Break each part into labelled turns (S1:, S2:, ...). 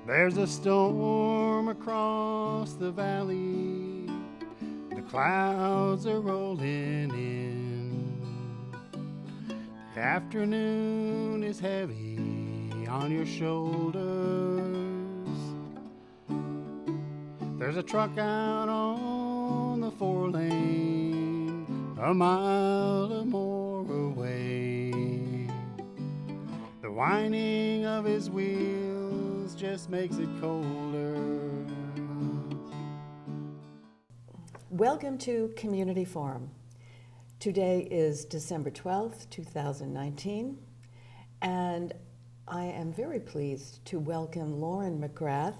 S1: There's a storm across the valley. The clouds are rolling in. The afternoon is heavy on your shoulders. There's a truck out on the 4-lane, a mile or more away. The whining of his wheels just makes it colder.
S2: Welcome to Community Forum. Today is December 12th, 2019, and I am very pleased to welcome Lauren McGrath,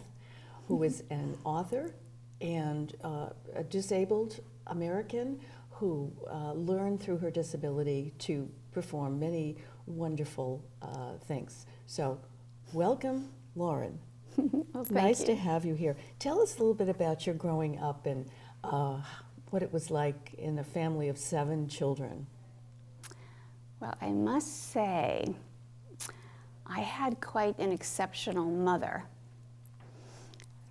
S2: who is an author and a disabled American who learned through her disability to perform many wonderful things. So, welcome, Lauren.
S3: Well,
S2: Nice to have you here. Tell us a little bit about your growing up and what it was like in a family of 7 children.
S3: Well, I must say, I had quite an exceptional mother.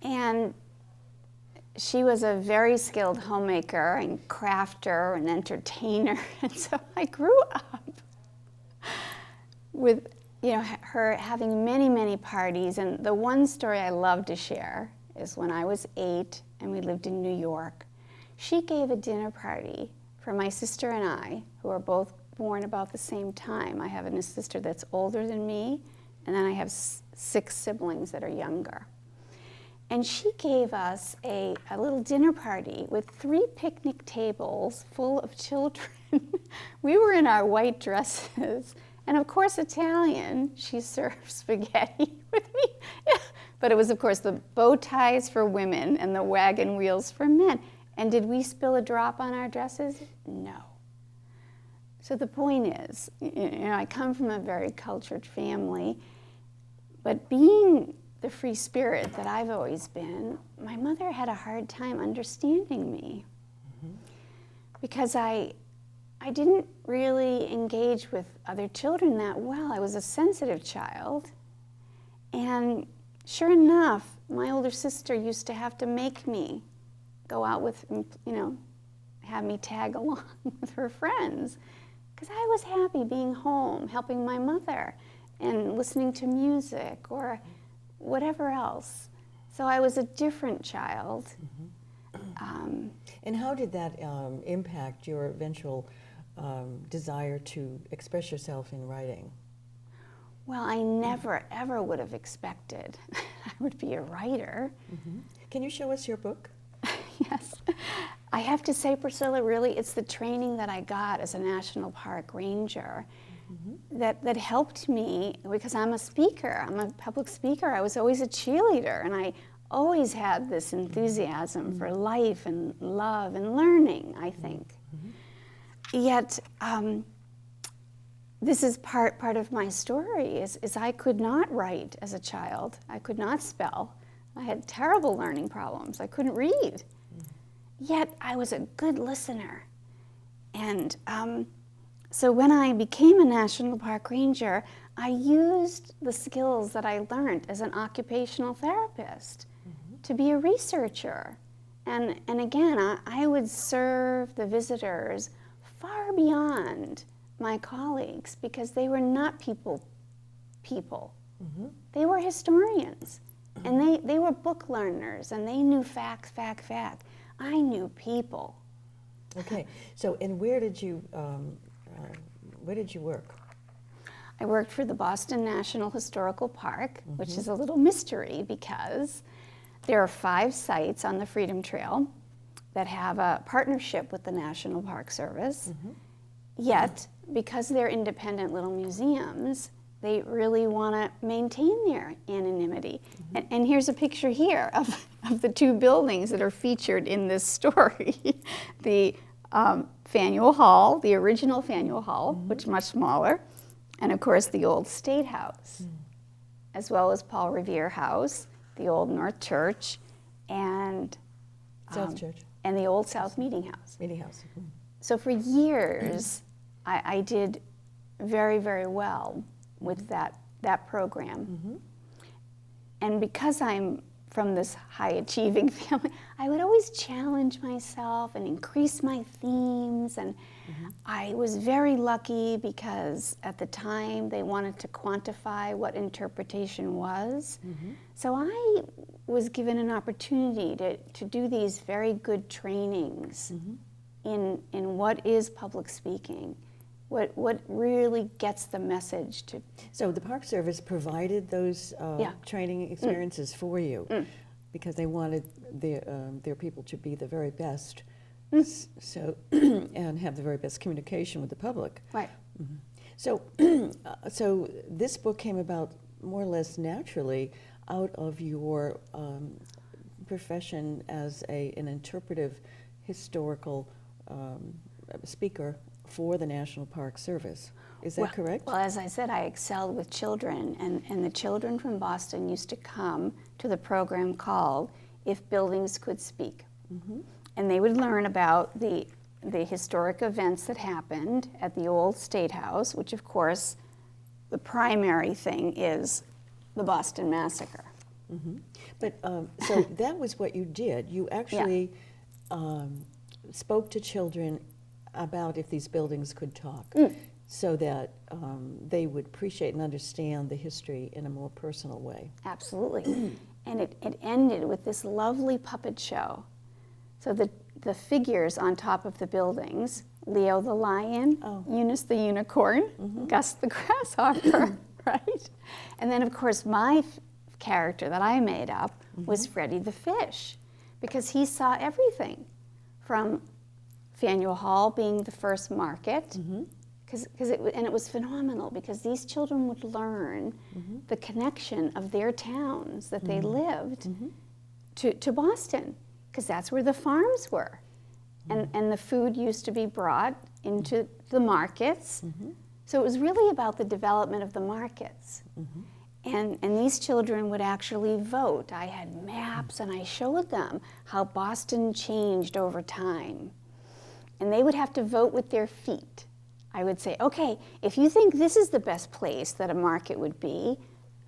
S3: And she was a very skilled homemaker and crafter and entertainer. And so I grew up with, her having many, many parties. And the one story I love to share is when I was 8 and we lived in New York. She gave a dinner party for my sister and I, who are both born about the same time. I have a sister that's older than me, and then I have 6 siblings that are younger. And she gave us a little dinner party with 3 picnic tables full of children. We were in our white dresses, and of course Italian. She served spaghetti with me. Yeah. But it was, of course, the bow ties for women and the wagon wheels for men. And did we spill a drop on our dresses? No. So the point is, I come from a very cultured family, but being the free spirit that I've always been, my mother had a hard time understanding me. Mm-hmm. Because I didn't really engage with other children that well. I was a sensitive child. And sure enough, my older sister used to have to make me go out with, have me tag along with her friends. Because I was happy being home, helping my mother, and listening to music or whatever else. So I was a different child.
S2: Mm-hmm. And how did that impact your eventual desire to express yourself in writing?
S3: Well, I never, ever would have expected I would be a writer.
S2: Mm-hmm. Can you show us your book?
S3: Yes. I have to say, Priscilla, really, it's the training that I got as a National Park Ranger that helped me, because I'm a speaker. I'm a public speaker. I was always a cheerleader, and I always had this enthusiasm for life and love and learning, I think. Yet, this is part of my story, is I could not write as a child. I could not spell. I had terrible learning problems. I couldn't read. Yet I was a good listener. And so when I became a National Park Ranger, I used the skills that I learned as an occupational therapist to be a researcher. And again, I would serve the visitors far beyond my colleagues because they were not people. They were historians. And they were book learners, and they knew fact. I knew people.
S2: Okay, so and where did you work?
S3: I worked for the Boston National Historical Park, which is a little mystery because there are 5 sites on the Freedom Trail that have a partnership with the National Park Service. Yet, because they're independent little museums, they really want to maintain their anonymity. And here's a picture here of the 2 buildings that are featured in this story. The Faneuil Hall, the original Faneuil Hall, which is much smaller, and of course the old State House, as well as Paul Revere House, the old North Church, and
S2: South Church.
S3: And the old South Meeting House.
S2: Meeting House.
S3: So for years, I did very, very well with that program. And because I'm from this high-achieving family, I would always challenge myself and increase my themes. And I was very lucky because at the time they wanted to quantify what interpretation was. So I was given an opportunity to do these very good trainings in what is public speaking, what really gets the message to.
S2: So the Park Service provided those training experiences for you because they wanted their people to be the very best, so and have the very best communication with the public.
S3: Right.
S2: So, so this book came about more or less naturally out of your profession as an interpretive historical speaker for the National Park Service. Is that correct?
S3: Well, as I said, I excelled with children, and the children from Boston used to come to the program called If Buildings Could Speak. And they would learn about the historic events that happened at the old State House, which of course, the primary thing is the Boston Massacre.
S2: But so that was what you did. You actually spoke to children about if these buildings could talk, so that they would appreciate and understand the history in a more personal way.
S3: Absolutely. And it ended with this lovely puppet show. So the figures on top of the buildings, Leo the lion, Eunice the unicorn, Gus the grasshopper, right? And then of course my character that I made up was Freddie the fish, because he saw everything from Faneuil Hall being the first market, and it was phenomenal because these children would learn the connection of their towns that they lived to Boston, because that's where the farms were. And the food used to be brought into the markets. So it was really about the development of the markets. And these children would actually vote. I had maps and I showed them how Boston changed over time. And they would have to vote with their feet. I would say, okay, if you think this is the best place that a market would be,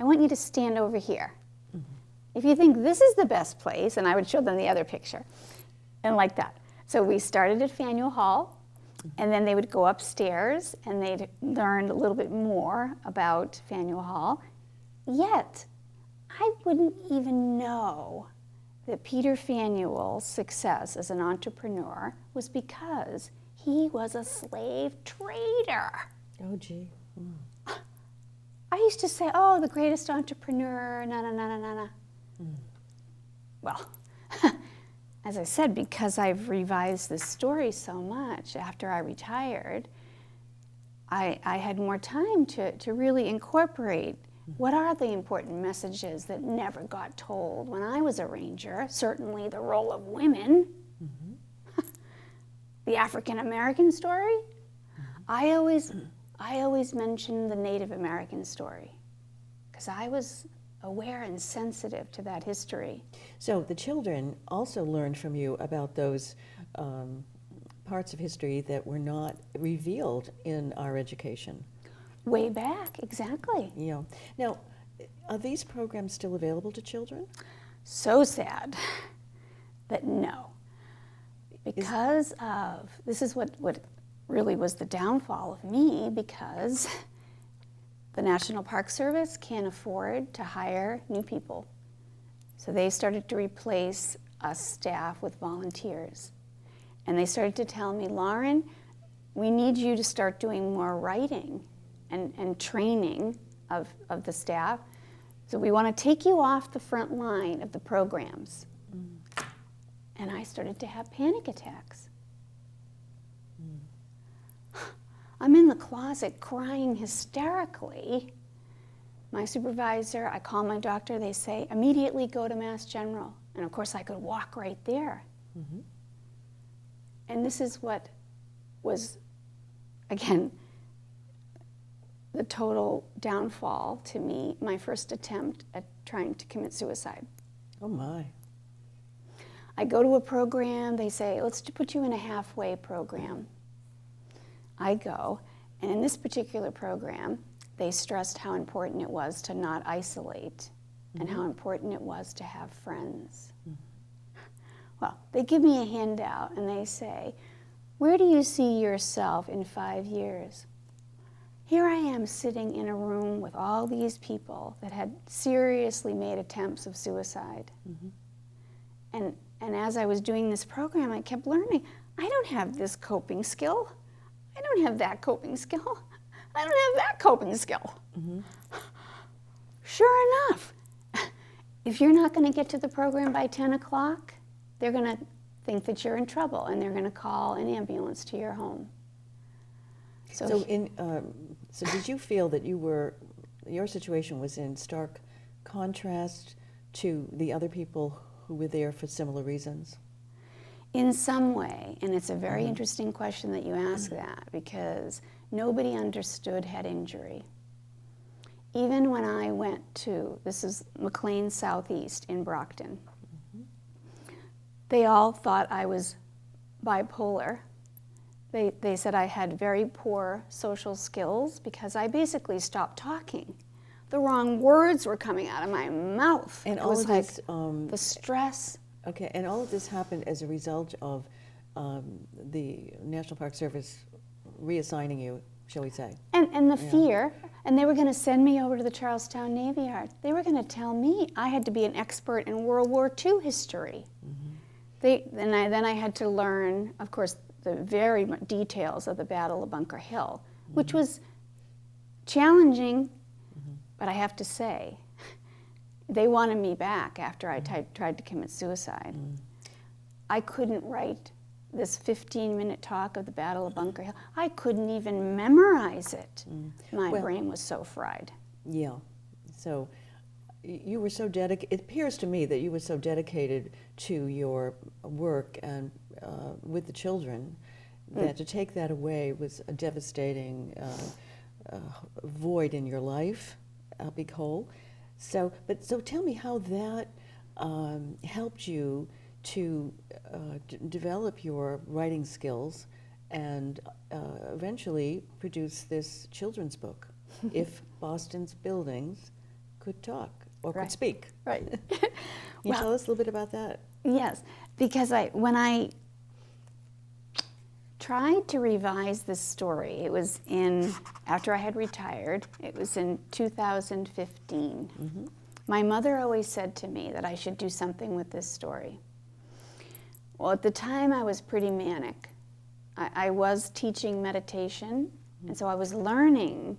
S3: I want you to stand over here. If you think this is the best place, and I would show them the other picture, and like that. So we started at Faneuil Hall, and then they would go upstairs, and they'd learn a little bit more about Faneuil Hall. Yet, I wouldn't even know that Peter Faneuil's success as an entrepreneur was because he was a slave trader.
S2: Oh, gee.
S3: I used to say, oh, the greatest entrepreneur, na. Well, as I said, because I've revised this story so much after I retired, I had more time to really incorporate what are the important messages that never got told when I was a ranger. Certainly the role of women, the African American story. I always mentioned the Native American story because I was aware and sensitive to that history.
S2: So the children also learned from you about those parts of history that were not revealed in our education.
S3: Way back, exactly.
S2: Yeah. Now, are these programs still available to children?
S3: So sad that no. Because this is what really was the downfall of me, because the National Park Service can't afford to hire new people. So they started to replace us staff with volunteers. And they started to tell me, Lauren, we need you to start doing more writing and training of the staff. So we want to take you off the front line of the programs. And I started to have panic attacks. I'm in the closet crying hysterically. My supervisor, I call my doctor, they say, immediately go to Mass General. And of course I could walk right there. And this is what was, again, the total downfall to me, my first attempt at trying to commit suicide.
S2: Oh my.
S3: I go to a program, they say, let's put you in a halfway program. I go, and in this particular program, they stressed how important it was to not isolate and how important it was to have friends. Well, they give me a handout and they say, where do you see yourself in 5 years? Here I am sitting in a room with all these people that had seriously made attempts of suicide. And as I was doing this program, I kept learning, I don't have this coping skill. I don't have that coping skill. I don't have that coping skill. Sure enough, if you're not going to get to the program by 10 o'clock, they're going to think that you're in trouble, and they're going to call an ambulance to your home.
S2: So did you feel that your situation was in stark contrast to the other people who were there for similar reasons?
S3: In some way, and it's a very interesting question that you ask that, because nobody understood head injury. Even when I went to, this is McLean Southeast in Brockton, they all thought I was bipolar. They said I had very poor social skills because I basically stopped talking. The wrong words were coming out of my mouth.
S2: And
S3: it
S2: all
S3: was
S2: of
S3: like
S2: this,
S3: the stress.
S2: Okay, and all of this happened as a result of the National Park Service reassigning you, shall we say?
S3: And the fear, and they were going to send me over to the Charlestown Navy Yard. They were going to tell me I had to be an expert in World War II history. Then I had to learn, of course, the very details of the Battle of Bunker Hill, which was challenging, but I have to say, they wanted me back after I tried to commit suicide. I couldn't write this 15-minute talk of the Battle of Bunker Hill. I couldn't even memorize it. My brain was so fried.
S2: Yeah. So you were so dedicated. It appears to me that you were so dedicated to your work and with the children that to take that away was a devastating void in your life, a big hole. So tell me how that helped you to develop your writing skills and eventually produce this children's book, If Boston's Buildings Could Talk or Could Speak.
S3: Right.
S2: Can you tell us a little bit about that?
S3: Yes, because when I tried to revise this story, it was after I had retired, it was in 2015. My mother always said to me that I should do something with this story. Well, at the time I was pretty manic. I was teaching meditation, and so I was learning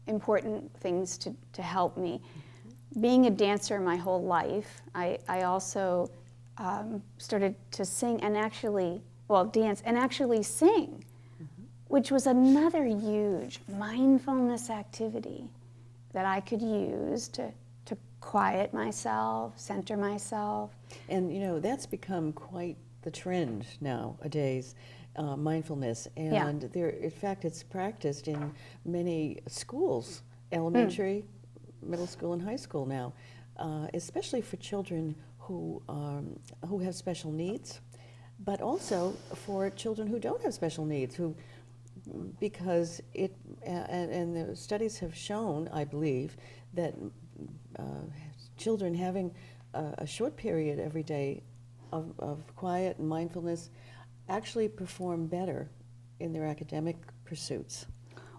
S3: important things to help me. Being a dancer my whole life, I also started to sing and dance and actually sing, which was another huge mindfulness activity that I could use to quiet myself, center myself.
S2: And that's become quite the trend nowadays, mindfulness. And in fact, it's practiced in many schools, elementary, middle school, and high school now, especially for children who have special needs, but also for children who don't have special needs, because and the studies have shown, I believe, that children having a short period every day of quiet and mindfulness actually perform better in their academic pursuits.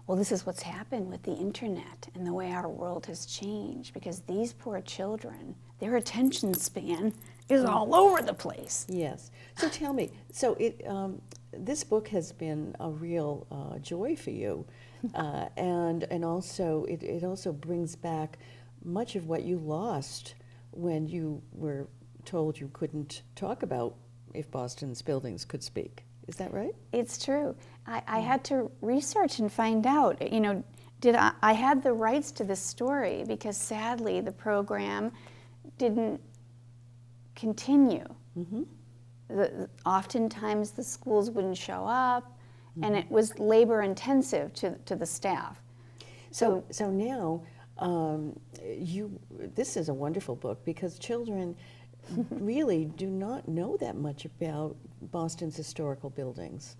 S3: Well, this is what's happened with the internet and the way our world has changed, because these poor children, their attention span is all over the place.
S2: Yes. So tell me, this book has been a real joy for you, and also it also brings back much of what you lost when you were told you couldn't talk about If Boston's Buildings Could Speak. Is that right?
S3: It's true. I had to research and find out, I had the rights to this story, because sadly the program didn't continue. Oftentimes the schools wouldn't show up, and it was labor intensive to the staff.
S2: So now, this is a wonderful book, because children really do not know that much about Boston's historical buildings.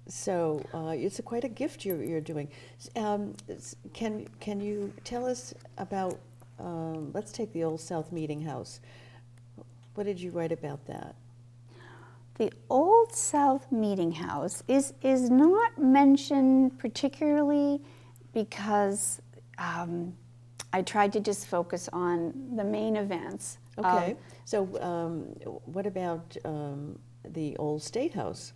S2: So it's quite a gift you're doing. Can you tell us about let's take the Old South Meeting House. What did you write about that?
S3: The Old South Meeting House is not mentioned particularly because I tried to just focus on the main events.
S2: Okay, so what about the Old State House?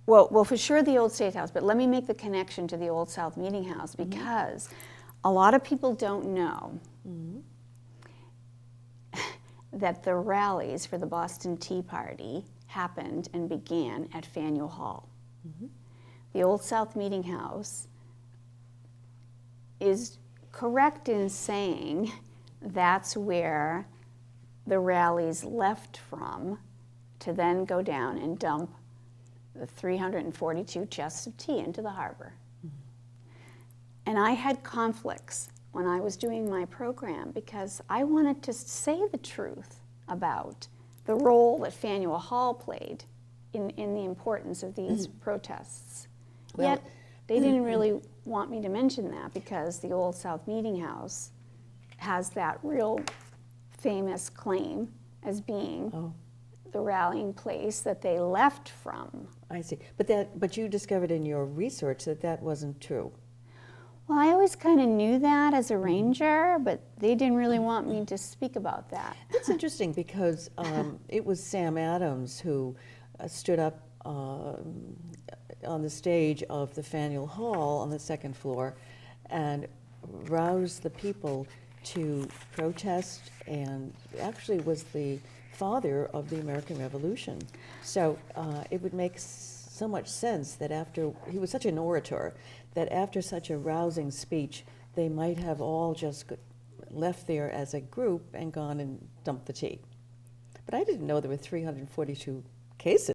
S3: Well, for sure the Old State House, but let me make the connection to the Old South Meeting House because a lot of people don't know that the rallies for the Boston Tea Party happened and began at Faneuil Hall. The Old South Meeting House is correct in saying that's where the rallies left from to then go down and dump the 342 chests of tea into the harbor. And I had conflicts when I was doing my program because I wanted to say the truth about the role that Faneuil Hall played in the importance of these protests.
S2: Well,
S3: Yet they didn't really want me to mention that because the Old South Meeting House has that real famous claim as being the rallying place that they left from.
S2: I see, but you discovered in your research that that wasn't true.
S3: Well, I always kind of knew that as a ranger, but they didn't really want me to speak about that.
S2: That's interesting because it was Sam Adams who stood up on the stage of the Faneuil Hall on the second floor and roused the people to protest, and actually was the father of the American Revolution. So it would make so much sense that after, he was such an orator, that after such a rousing speech, they might have all just left there as a group and gone and dumped the tea. But I didn't know there were 342 cases.